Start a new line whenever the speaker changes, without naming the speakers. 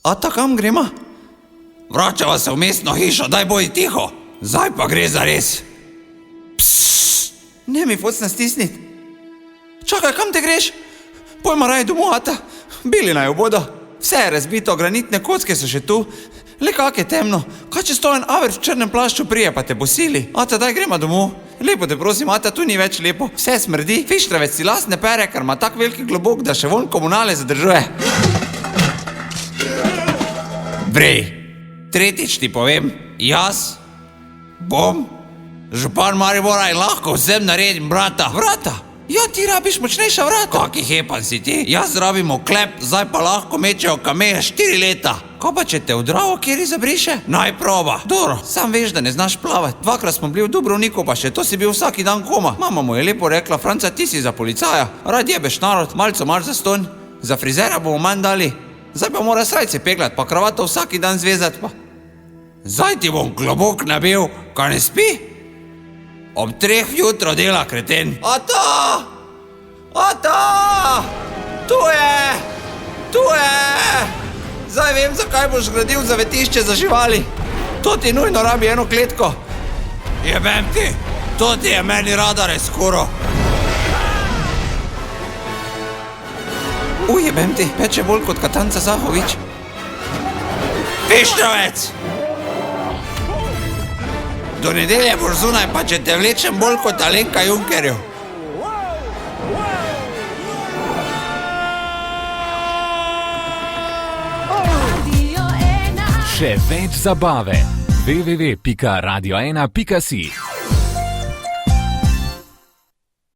Ata, kam gremo? Vračava se v mestno hišo, daj bodi tiho. Zdaj pa gre za res. Ne mi focna stisniti. Čakaj, kam te greš? Pojma raje domov, Ata. Bili naj bodo. Vse je razbito, granitne kocke so še tu. Le kak je temno. Kaj če stojen aver v črnem plašču prije, pa te posili? Ata, daj gremo domov. Lepo te prosim, Ata, tu ni več lepo. Vse smrdi. Fištravec si last ne pere, ker ima tak veliki globok, da še von komunale zadržuje. Brej, tretjič ti povem, jaz bom župan Maribora in lahko vsem naredim vrata. Vrata? Ja, ti rabiš močnejša vrata. Kaki hepan si ti? Jaz rabim oklep, zdaj pa lahko mečejo kameje 4 leta. Ko pa če te v Dravo kjeri zabriše? Naj proba. Dobro, sam veš, da ne znaš plavati. Dvakrat smo bili v Dubrovniku, pa še to si bil vsaki dan koma. Mama mu je lepo rekla, Franca, ti si za policaja. Rad jebeš narod, malco mar za stonj. Za frizera bomo manj dali. Zdaj pa mora srajce peglat, pa kravato vsaki dan zvezat pa. Zdaj ti bom globok nabil, kaj ne spi? Ob 3 jutro dela, kreten. Ata! Ata! Tu je! Tu je! Zdaj vem, zakaj boš gradil zavetišče za živali. To ti nujno rabi eno kletko. Jebem ti, to ti je meni radar skoro. Ujebem ti, peče bolj kot Katanca Zahovič. Fištravec! Do nedelje boš zunaj, pa če te vlečem bolj kot Alenka Junkerju.
Še več zabave. www.radio1.si